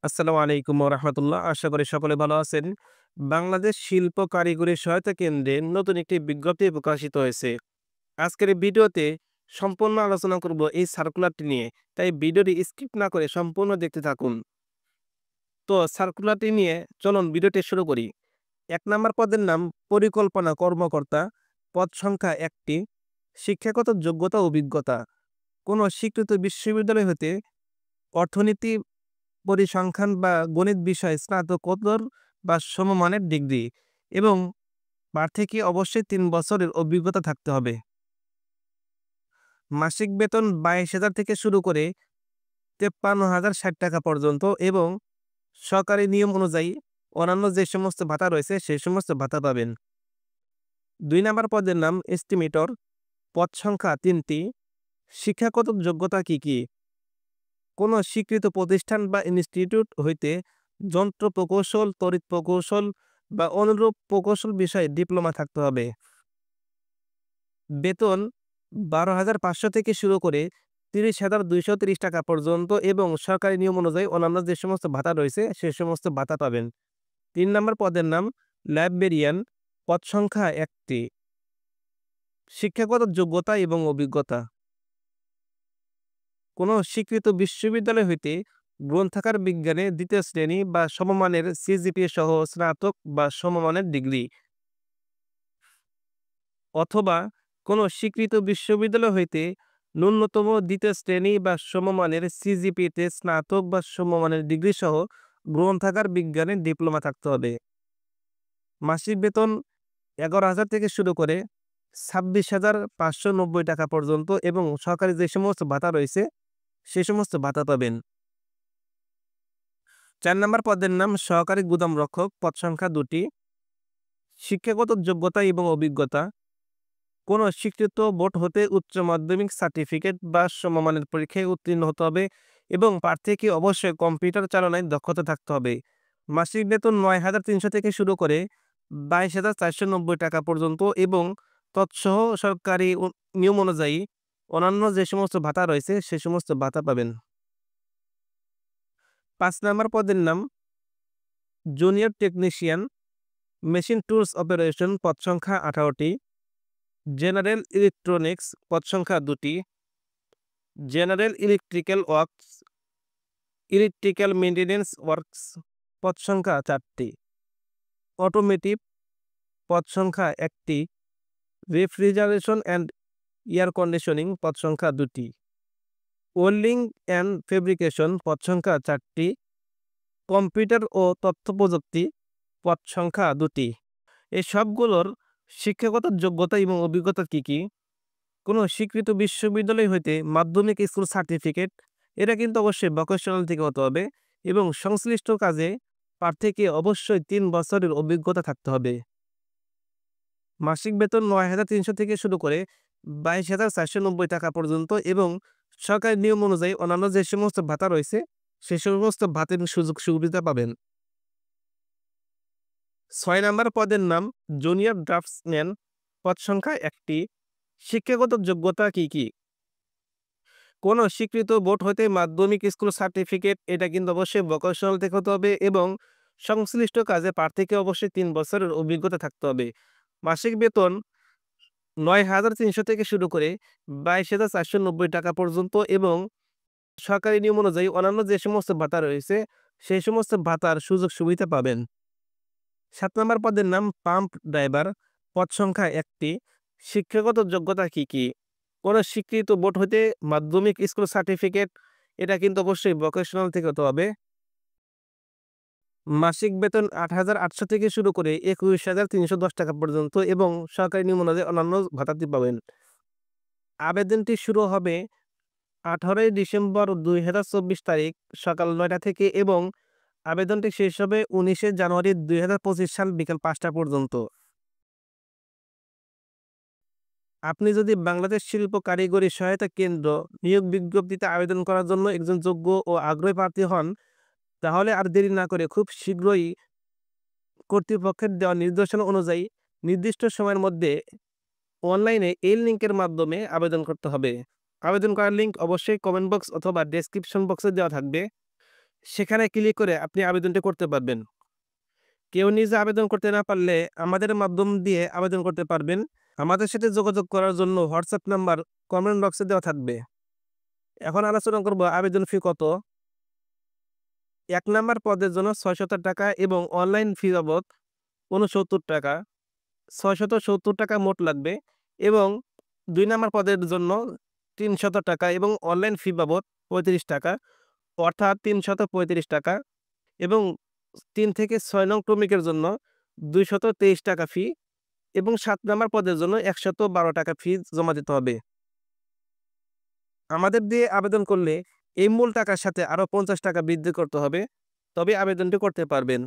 আসসালামু আলাইকুম ওয়া রাহমাতুল্লাহ। আশা করি সকলে ভালো আছেন। বাংলাদেশ শিল্প কারিগরি সহায়তা কেন্দ্রে নতুন একটি বিজ্ঞপ্তি প্রকাশিত হয়েছে। আজকের এই ভিডিওতে সম্পূর্ণ আলোচনা করব এই সার্কুলারটি নিয়ে। তাই ভিডিওটি স্কিপ না করে সম্পূর্ণ দেখতে থাকুন। তো সার্কুলারটি নিয়ে চলুন ভিডিওটি শুরু করি। ১ নাম্বার পদের নাম পরিকল্পনা কর্মকর্তা। পদ সংখ্যা ১ টি। শিক্ষাগত যোগ্যতা ও অভিজ্ঞতা। কোন স্বীকৃত বিশ্ববিদ্যালয় হতে অর্থনীতি, পরিসংখ্যান বা গণিত বিষয়ে স্নাতকোত্তর বা সমমানের ডিগ্রি এবং প্রার্থীকে অবশ্যই ৩ বছরের অভিজ্ঞতা থাকতে হবে। মাসিক বেতন ২২,০০০ থেকে শুরু করে ৫৩,০৬০ টাকা পর্যন্ত এবং সরকারি নিয়ম অনুযায়ী অন্যান্য যে সমস্ত ভাতা রয়েছে সেই সমস্ত ভাতা পাবেন। ২ নাম্বার পদের নাম এস্টিমেটর। পদ সংখ্যা ৩ টি। শিক্ষাগত যোগ্যতা কি, কি? কোন স্বীকৃত প্রতিষ্ঠান বা ইনস্টিটিউট হইতে যন্ত্র প্রকৌশল, তড়িৎ প্রকৌশল বা অনুরূপ প্রকৌশল বিষয়ে ডিপ্লোমা থাকতে হবে। বেতন ১২,৫০০ থেকে শুরু করে ৩০,২৩০ টাকা পর্যন্ত এবং সরকারি নিয়ম অনুযায়ী অন্যান্য যে সমস্ত ভাতা রয়েছে সে সমস্ত ভাতা পাবেন। ৩ নম্বর পদের নাম লাইব্রেরিয়ান। পদ সংখ্যা ১ টি। শিক্ষাগত যোগ্যতা এবং অভিজ্ঞতা। কোন স্বীকৃত বিশ্ববিদ্যালয় হইতে গ্রন্থাগার বিজ্ঞানে ২য় শ্রেণী বা সমমানের সিজিপিএ সহ স্নাতক বা সমমানের ডিগ্রি অথবা কোন স্বীকৃত বিশ্ববিদ্যালয় হইতে ন্যূনতম ২য় শ্রেণী বা সমমানের সিজিপিএতে স্নাতক বা সমমানের ডিগ্রি সহ গ্রন্থাগার বিজ্ঞানে ডিপ্লোমা থাকতে হবে। মাসিক বেতন ১১,০০০ থেকে শুরু করে ২৬,৫৯০ টাকা পর্যন্ত এবং সরকারি যে সমস্ত ভাতা রয়েছে সে সমস্ত ভাতা পাবেন। ৪ নম্বর পদের নাম সহকারী গুদাম রক্ষক। পদ সংখ্যা ২ টি। শিক্ষাগত যোগ্যতা এবং অভিজ্ঞতা। কোন স্বীকৃত বোর্ড হতে উচ্চ মাধ্যমিক সার্টিফিকেট বা সমমানের পরীক্ষায় উত্তীর্ণ হতে হবে এবং প্রার্থীকে অবশ্যই কম্পিউটার চালনায় দক্ষতা থাকতে হবে। মাসিক বেতন ৯,৩০০ থেকে শুরু করে ২২,৪৯০ টাকা পর্যন্ত এবং তৎসহ সরকারি নিয়ম অনুযায়ী অন্যান্য যে সমস্ত ভাতা রয়েছে সে সমস্ত ভাতা পাবেন। ৫ নাম্বার পদের নাম junior technician. Machine tools operation. পদ সংখ্যা ১৮টি। General electronics. পদ সংখ্যা ২টি। General electrical works, electrical maintenance works. পদ সংখ্যা ৪টি। অটোমেটিভ। পদ সংখ্যা ১টি। Refrigeration and air conditioning. পদ সংখ্যা ২টি। Welding and fabrication. পদ সংখ্যা ৪টি। কম্পিউটার ও তথ্য প্রযুক্তি। পদ সংখ্যা ২টি। এই সবগুলোর শিক্ষাগত যোগ্যতা এবং অভিজ্ঞতা কি, কি? কোনো স্বীকৃত বিশ্ববিদ্যালয় হইতে মাধ্যমিক স্কুল সার্টিফিকেট, এটা কিন্তু অবশ্যই ভোকেশনাল থেকে হতে হবে এবং সংশ্লিষ্ট কাজে প্রার্থীকে অবশ্যই ৩ বছরের অভিজ্ঞতা থাকতে হবে। মাসিক বেতন ৯,৩০০ থেকে শুরু করে ২২,৪৯০ টাকা পর্যন্ত এবং সরকারি নিয়ম অনুযায়ী অন্যান্য যে সমস্ত ভাতা রয়েছে সে সমস্ত ভাতের সুযোগ সুবিধা পাবেন। ৬ নাম্বার পদের নাম জুনিয়র ড্রাফটসম্যান। পদ সংখ্যা ১টি। শিক্ষাগত যোগ্যতা কি, কি? কোন স্বীকৃত বোর্ড হতে মাধ্যমিক স্কুল সার্টিফিকেট, এটা কিন্তু অবশ্যই ভোকেশনাল থেকে হতে হবে এবং সংশ্লিষ্ট কাজে প্রার্থীকে অবশ্যই ৩ বছরের অভিজ্ঞতা থাকতে হবে। মাসিক বেতন ৯,৩০০ থেকে শুরু করে ২২,৪৯০ টাকা পর্যন্ত এবং সরকারি নিয়ম অনুযায়ী অন্যান্য যে সমস্ত ভাতা রয়েছে সেই সমস্ত ভাতার সুযোগ সুবিধা পাবেন। ৭ নম্বর পদের নাম পাম্প ড্রাইভার। পদ সংখ্যা ১টি। শিক্ষাগত যোগ্যতা কি, কি? কোন স্বীকৃত বোর্ড হতে মাধ্যমিক স্কুল সার্টিফিকেট, এটা কিন্তু অবশ্যই ভোকেশনাল থেকে হতে হবে। মাসিক বেতন ৮,৮০০ থেকে শুরু করে ২১,৩১০ টাকা পর্যন্ত এবং সরকারি নিয়ম অনুযায়ী অন্যান্য ভাতাটি পাবেন। আবেদনটি শুরু হবে ১৮ই ডিসেম্বর ২০২৪ তারিখ সকাল ৯টা থেকে এবং আবেদনটি শেষ হবে ১৯শে জানুয়ারি ২০২৫ সাল বিকাল ৫টা পর্যন্ত। আপনি যদি বাংলাদেশ শিল্প কারিগরি সহায়তা কেন্দ্র নিয়োগ বিজ্ঞপ্তিতে আবেদন করার জন্য একজন যোগ্য ও আগ্রহী প্রার্থী হন, তাহলে আর দেরি না করে খুব শীঘ্রই কর্তৃপক্ষের দেওয়া নির্দেশনা অনুযায়ী নির্দিষ্ট সময়ের মধ্যে অনলাইনে এই লিঙ্কের মাধ্যমে আবেদন করতে হবে। আবেদন করার লিঙ্ক অবশ্যই কমেন্ট বক্স অথবা ডেসক্রিপশন বক্সে দেওয়া থাকবে। সেখানে ক্লিক করে আপনি আবেদনটি করতে পারবেন। কেউ নিজে আবেদন করতে না পারলে আমাদের মাধ্যম দিয়ে আবেদন করতে পারবেন। আমাদের সাথে যোগাযোগ করার জন্য হোয়াটসঅ্যাপ নাম্বার কমেন্ট বক্সে দেওয়া থাকবে। এখন আলোচনা করব আবেদন ফি কত। ১ নাম্বার পদের জন্য ৳৬০০ এবং অনলাইন ফি বাবদ ৳৬৯। ৳৬৭০ মোট লাগবে এবং ২ নাম্বার পদের জন্য ৳৩০০ এবং অনলাইন ফি বাবদ ৳৩৫, অর্থাৎ ৳৩৩৫ এবং ৩ থেকে ৬ নং ক্রমিকের জন্য ৳২২৩ ফি এবং ৭ নাম্বার পদের জন্য ৳১১২ ফি জমা দিতে হবে। আমাদের দিয়ে আবেদন করলে এই মূল টাকার সাথে আরও ৳৫০ বৃদ্ধি করতে হবে, তবে আবেদনটি করতে পারবেন।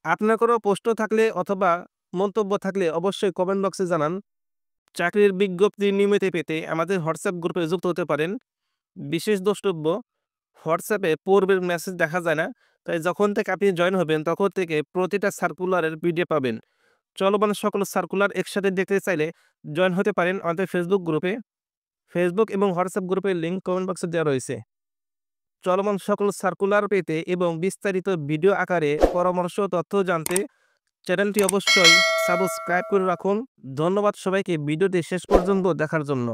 আপনার কোনো প্রশ্ন থাকলে অথবা মন্তব্য থাকলে অবশ্যই কমেন্ট বক্সে জানান। চাকরির বিজ্ঞপ্তি নিয়মিত পেতে আমাদের হোয়াটসঅ্যাপ গ্রুপে যুক্ত হতে পারেন। বিশেষ দ্রষ্টব্য, হোয়াটসঅ্যাপে পূর্বের মেসেজ দেখা যায় না, তাই যখন থেকে আপনি জয়েন হবেন তখন থেকে প্রতিটা সার্কুলারের পিডিএফ পাবেন। চলমান সকল সার্কুলার একসাথে দেখতে চাইলে জয়েন হতে পারেন আমাদের ফেসবুক গ্রুপে। ফেসবুক এবং হোয়াটসঅ্যাপ গ্রুপের লিঙ্ক কমেন্ট বক্সে দেওয়া রয়েছে। চলমান সকল সার্কুলার পেতে এবং বিস্তারিত ভিডিও আকারে পরামর্শ তথ্য জানতে চ্যানেলটি অবশ্যই সাবস্ক্রাইব করে রাখুন। ধন্যবাদ সবাইকে ভিডিওটি শেষ পর্যন্ত দেখার জন্য।